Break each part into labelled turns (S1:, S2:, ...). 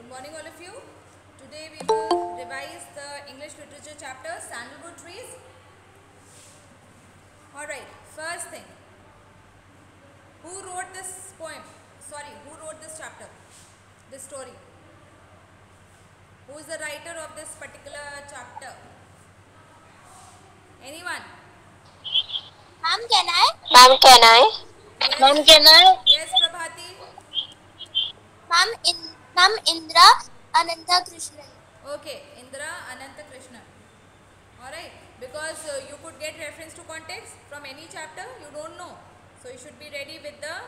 S1: Good morning all of you. Today we will revise the English literature chapter Sandalwood Trees. Alright, first thing. Who wrote this poem? Who wrote this chapter? This story? Who is the writer of this particular chapter? Anyone?
S2: Ma'am, can I?
S3: Ma'am, can I?
S1: Yes.
S3: Ma'am, can I?
S1: Yes, Prabhati.
S2: Ma'am, Indra Anantha Krishnan.
S1: Okay, Indra Anantha Krishnan. Alright, because you could get reference to context from any chapter, you don't know. So you should be ready with the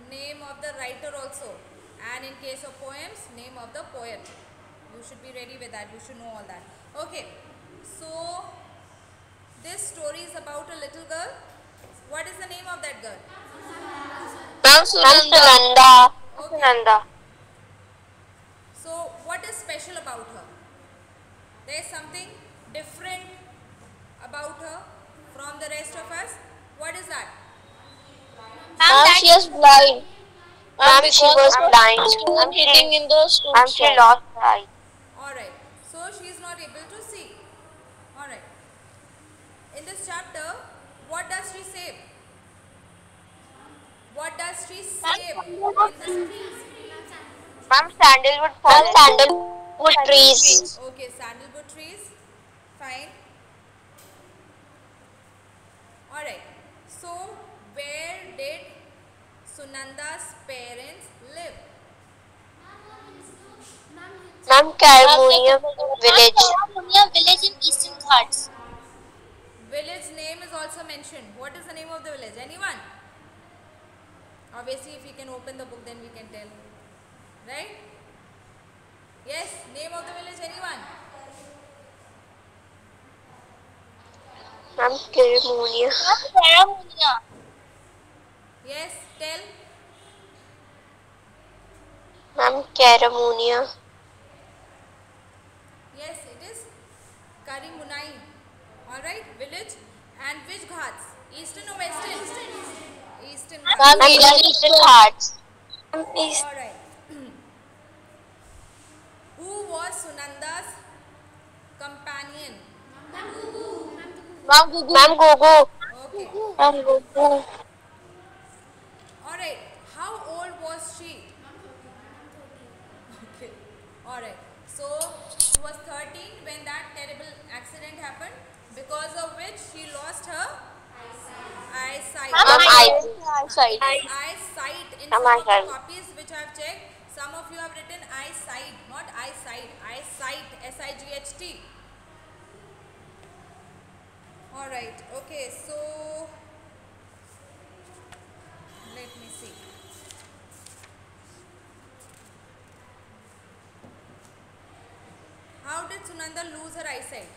S1: name of the writer also. And in case of poems, name of the poet. You should be ready with that, you should know all that. Okay, so this story is about a little girl. What is the name of that girl?
S3: Ma'am, Sunanda.
S1: Okay.
S3: Sunanda.
S1: So what is special about her? There is something different about her from the rest of us. What is that?
S3: Ma'am, she is blind. Ma'am, she was blind. I'm sitting in the school. Ma'am, she lost sight.
S1: Alright, so she is not able to see. Alright. In this chapter, what does she say? What does she say in this?
S3: Ma'am, sandalwood forest. Ma'am, sandalwood trees.
S1: Okay, sandalwood trees. Fine. Alright, so where did Sunanda's parents live?
S3: Ma'am, Caramonia village.
S2: Caramonia village in Eastern Ghats.
S1: Village name is also mentioned. What is the name of the village? Anyone? Obviously, if we can open the book, then we can tell. Right? Yes, name of the village, anyone?
S3: Ma'am, Caramonia.
S2: Caramonia.
S1: Yes, tell.
S3: Ma'am, Caramonia.
S1: Yes, it is Karimunai. Alright, village. And which ghats? Eastern or western? Eastern ghats.
S3: Ma'am, Eastern Ghats.
S1: Alright. Who was Sunanda's companion?
S3: Ma'am, Gogo.
S1: Okay.
S3: Ma'am, Gogo.
S1: Alright. How old was she? Okay. Alright. So she was 13 when that terrible accident happened, because of which she lost her eyesight.
S3: Eyesight.
S1: Eyesight. In some of the copies which I have checked, some of you have written eyesight, not eyesight. Eyesight. S-I-G-H-T. Alright. Okay. So let me see. How did Sunanda lose her eyesight?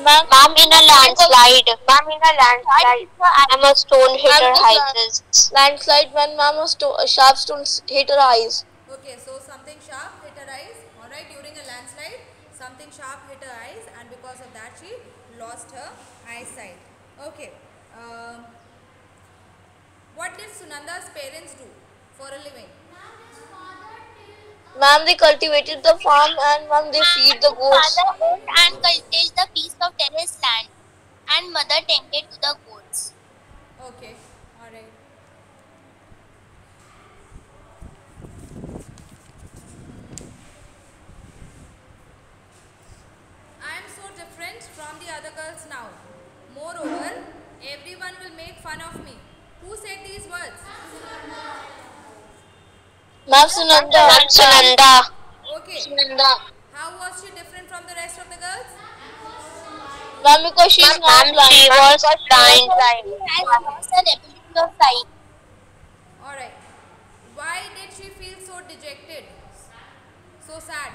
S3: Ma'am, in a landslide. Ma'am, in a landslide. I'm a stone hit her eyes. Landslide when ma'am a sharp stone hit her eyes.
S1: Okay, so something sharp hit her eyes. Alright, during a landslide, something sharp hit her eyes, and because of that, she lost her eyesight. Okay. What did Sunanda's parents do for a living?
S3: Ma'am, they cultivated the farm and ma'am, they feed the goats.
S2: Father owned and cultivated the piece of terrace land, and mother tended to the goats.
S1: Okay, alright. I am so different from the other girls now. Moreover, everyone will make fun of me. Who said these words?
S3: Ma'am, Sunanda.
S1: Okay.
S3: Sunanda.
S1: How was she different from the rest of the girls?
S3: Ma'am, because she is not blind. She was blind.
S2: She has lost her ability of sight.
S1: Alright. Why did she feel so dejected? So sad?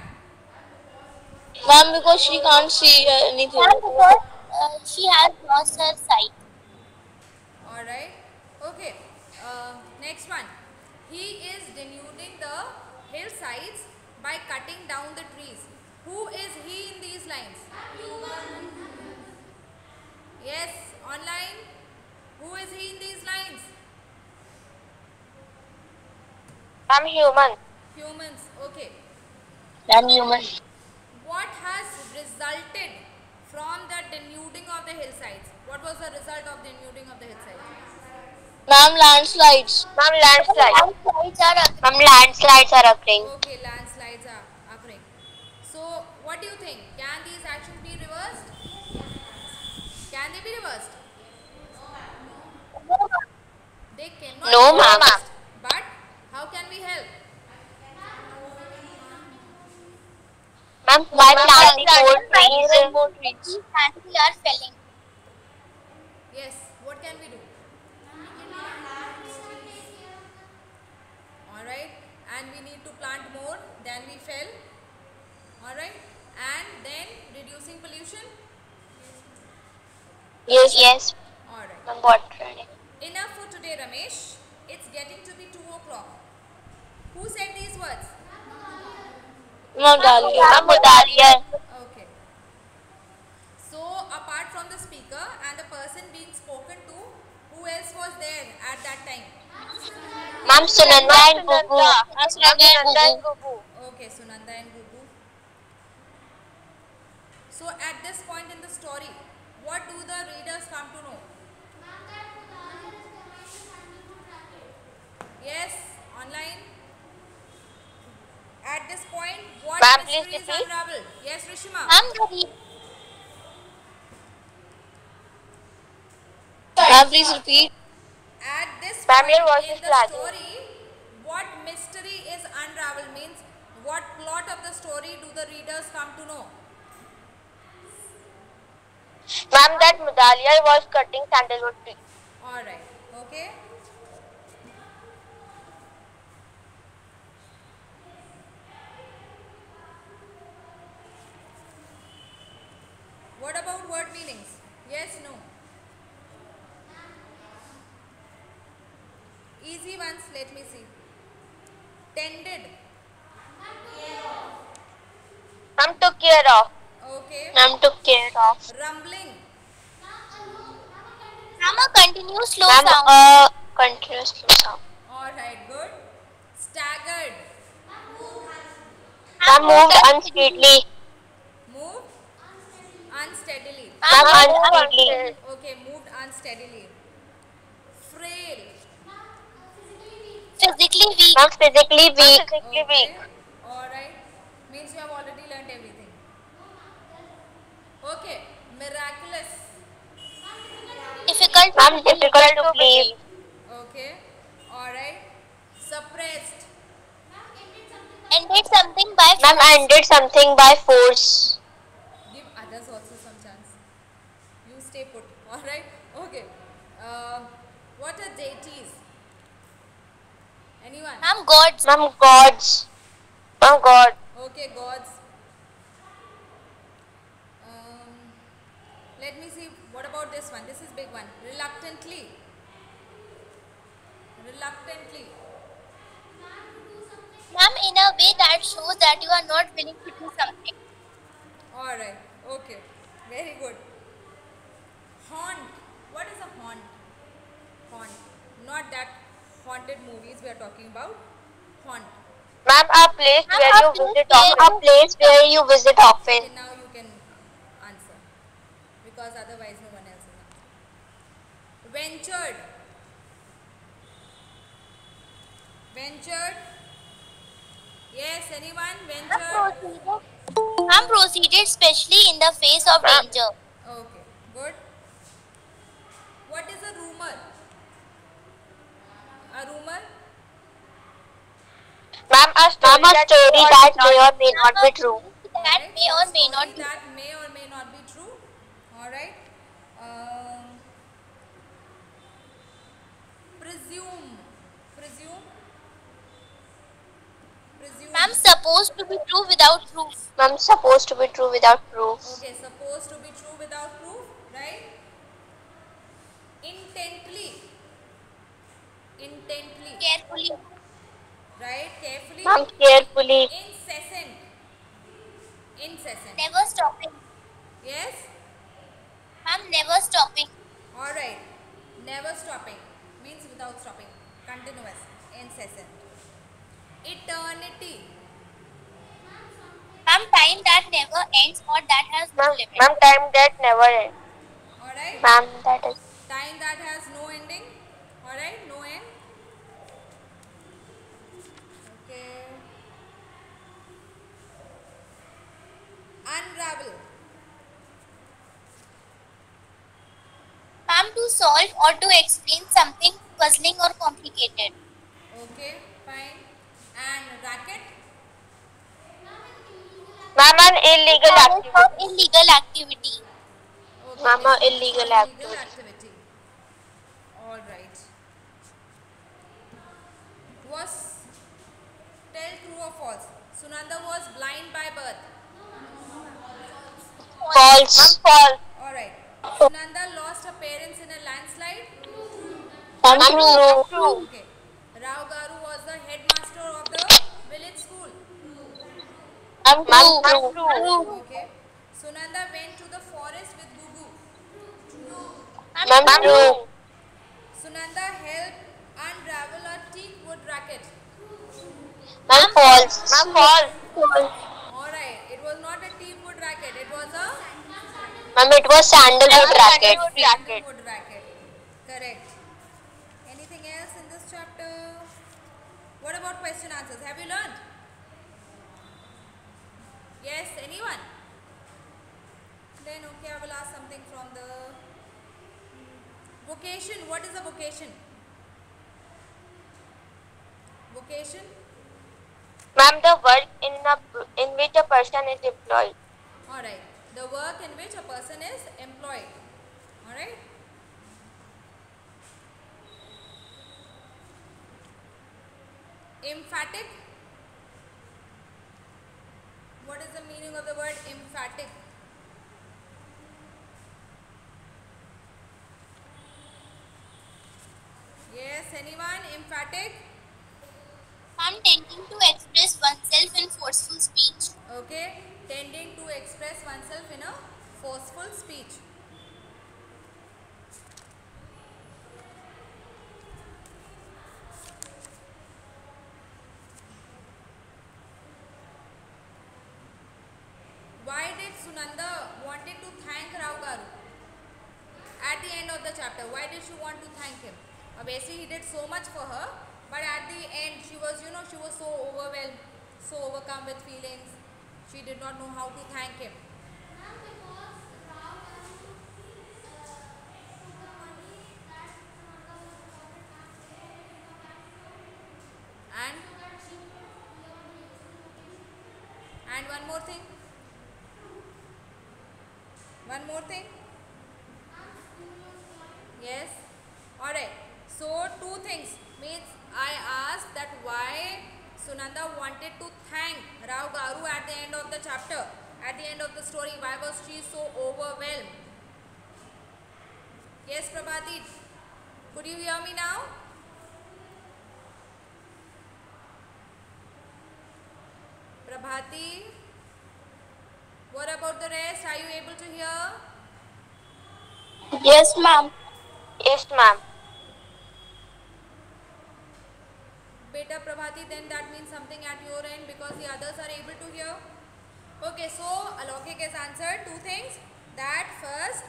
S3: Ma'am, because she can't see anything.
S2: And because she has lost her sight.
S1: Alright. Okay. Next one. He is denuding the hillsides by cutting down the trees. Who is he in these lines? Yes, online. Who is he in these lines?
S3: I'm human.
S1: Humans. Okay.
S3: Than humans.
S1: What has resulted from the denuding of the hillsides? What was the result of denuding of the hillsides?
S3: Ma'am, landslides. Ma'am, landslides. Landslides are occurring.
S1: Okay, landslides are occurring. So, what do you think? Can these actions be reversed? Can they be reversed? They cannot
S3: No,
S1: be
S3: ma'am.
S1: reversed. But how can we help?
S3: Ma'am, by planting more trees.
S2: We are felling.
S1: Yes. What can we do? Alright. And we need to plant more than we fell. Alright. And then reducing pollution.
S3: Yes.
S1: Alright.
S3: Ma'am, water.
S1: Enough for today, Ramesh. It's getting to be 2 o'clock. Who said these words?
S3: Ma'am, Dahlia.
S1: Okay. So, apart from the speaker and the person being spoken to, who else was there at that time?
S3: Ma'am, Sunanda and Gugu.
S1: Okay, Sunanda and Gugu. So, at this point in the story, what do the readers come to know? Yes, online. At this point, what
S3: Ma'am, please
S1: mystery is
S3: repeat.
S1: unraveled? Yes, Rishima.
S3: Ma'am, please repeat.
S1: At this
S3: Ma'am,
S1: point
S3: your voice
S1: in
S3: is
S1: the
S3: lagging.
S1: story, what mystery is unraveled? Means what plot of the story do the readers come to know?
S3: Ma'am, that Mudalia was cutting sandalwood tree.
S1: Alright, okay. What about word meanings? Yes, no? Easy ones, let me see. Tended.
S3: Ma'am, took care of.
S1: Okay.
S3: Ma'am, took care of.
S1: Rumbling.
S2: A continuous slow
S3: Ma'am,
S2: sound.
S3: continuous sound.
S1: Alright, good. Staggered.
S3: Ma'am, moved unsteadily.
S1: Moved unsteadily.
S3: Ma'am, unsteadily.
S1: Okay, moved unsteadily. Frail.
S2: Physically weak.
S3: Ma'am, physically weak.
S1: Okay. Alright. Means you have already learned everything. Okay. Miraculous.
S2: Difficult.
S3: Ma'am, difficult to believe.
S1: Okay. Alright. Suppressed.
S2: Ended something by
S3: Ma'am, I did something by force.
S1: Give others also some chance. You stay put. Alright. Okay. What are deities? Anyone?
S2: gods.
S3: Ma'am, gods. Ma'am, God.
S1: Okay, gods. Let me see. What about this one? This is big one. Reluctantly. Reluctantly.
S2: Ma'am, in a way that shows that you are not willing to do something.
S1: Alright. Okay. Very good. Haunt. What is a haunt? Haunt. Not that haunted movies we are talking about. Haunt.
S3: Ma'am, a place where you visit often. A place where you visit often.
S1: Okay, now you can answer. Because otherwise no one else will answer. Ventured. Ventured. Yes, anyone? Ventured.
S2: Ma'am proceeded especially in the face of danger.
S1: Okay, good. What is a rumor? A rumor?
S3: Ma'am, a story that may or may not be true.
S2: That may or may not be.
S1: That may or may not be true. Alright. Presume. Presume. Presume.
S2: Ma'am supposed to be true without proof.
S3: Ma'am, supposed to be true without proof.
S1: Okay, supposed to be true without proof, right? Intently. Intently.
S2: Carefully.
S1: Right? Carefully.
S3: Ma'am, carefully.
S1: Incessant. Incessant.
S2: Never stopping.
S1: Yes?
S2: Ma'am never stopping.
S1: Alright. Never stopping. Means without stopping. Continuous. Incessant. Eternity.
S2: Ma'am, time that never ends or that has no limit.
S3: Ma'am, time that never ends.
S1: Alright.
S3: Ma'am, that is.
S1: Time that has no ending. Alright, no end. Okay. Unravel.
S2: Ma'am, to solve or to explain something puzzling or complicated.
S1: Okay, fine. And racket.
S3: Ma'am, an illegal
S2: Ma'am, it's not
S3: activity.
S2: illegal activity.
S1: Okay,
S3: Ma'am,
S1: this
S3: an
S1: is
S3: illegal
S1: illegal
S3: activity.
S1: activity. All right. Was tell true or false. Sunanda was blind by birth.
S3: False. Ma'am, false.
S1: All right. Sunanda lost her parents in a landslide.
S3: Ma'am, true.
S1: Okay. Rao Garu was the headmaster of the village school.
S3: Ma'am, true.
S1: Okay. Sunanda went to the forest with Gugu.
S3: Ma'am, true.
S1: Sunanda helped unravel a teak wood racket.
S3: Ma'am, false. Ma'am, false.
S1: Alright, it was not a teak wood racket, it was a
S3: Ma'am, it was sandalwood racket.
S1: sandalwood racket. Correct. Anything else in this chapter? What about question answers? Have you learned? Yes, anyone? Then okay, I will ask something from the vocation. What is a vocation? Vocation?
S3: Ma'am, the work in which a person is employed.
S1: Alright. The work in which a person is employed. Alright. Emphatic. What is the meaning of the word emphatic? Yes, anyone? Emphatic?
S2: Ma'am, tending to express oneself in forceful speech.
S1: Okay. Tending to express oneself in a forceful speech. Why did Sunanda wanted to thank Rao Garu? At the end of the chapter, why did she want to thank him? Obviously, he did so much for her, but at the end, she was so overwhelmed, so overcome with feelings. She did not know how to thank him. And one more thing. One more thing. Yes. Alright. So two things. Means I asked that why Sunanda wanted to thank Rao Garu at the end of the chapter. At the end of the story. Why was she so overwhelmed? Yes, Prabhati. Could you hear me now? Prabhati. What about the rest? Are you able to hear?
S3: Yes, ma'am. Yes, ma'am.
S1: Beta Prabhati, then that means something at your end because the others are able to hear. Okay, so Alaukik has answered two things. That first,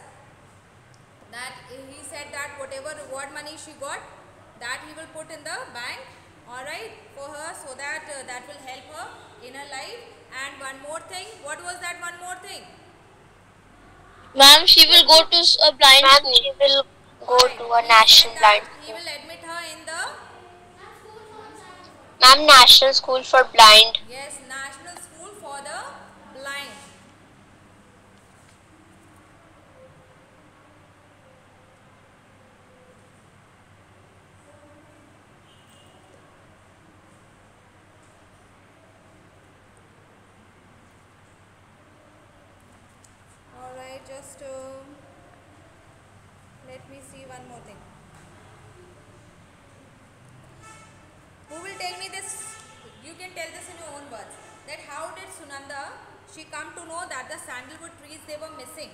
S1: that he said that whatever reward money she got, that he will put in the bank, alright, for her, so that that will help her in her life. And one more thing, what was that one more thing?
S3: Ma'am, she will go to a blind school. She will go to a national blind
S1: He
S3: school.
S1: will admit her in the,
S3: Ma'am, National School for Blind.
S1: yes, National School for the Blind. Alright, just let me see one more thing. Who will tell me this? You can tell this in your own words. That how did Sunanda, she come to know that the sandalwood trees they were missing?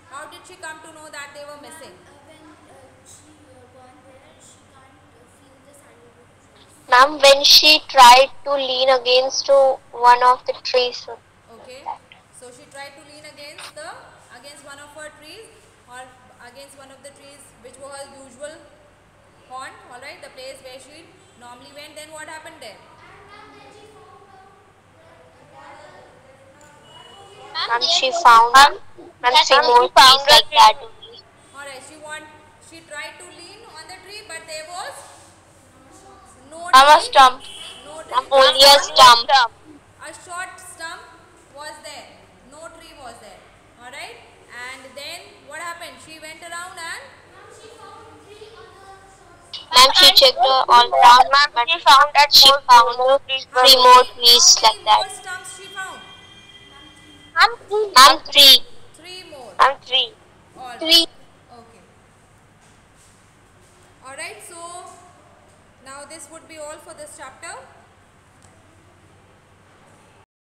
S1: How did she come to know that they were missing?
S4: When she gone there, she can't feel the sandalwood trees.
S3: Ma'am, when she tried to lean against one of the trees.
S1: Okay. So she tried to lean against one of her trees, or against one of the trees which was her usual haunt. All right, the place where she normally went. Then what happened there?
S3: Ma'am, she found three more trees like that.
S1: All right, she tried to lean on the tree, but there was no
S3: I'm a
S1: tree.
S3: stump.
S1: No tree.
S3: Only a stump.
S1: A short stump was there. No tree was there. All right. And then what happened? She went around and
S3: Ma'am, she checked all around, but she found three more trees
S1: how
S3: like
S1: many
S3: that.
S1: more stumps she found?
S3: Ma'am, three.
S1: Three more.
S3: Three.
S1: All right.
S3: Three.
S1: Okay. All right. So now this would be all for this chapter.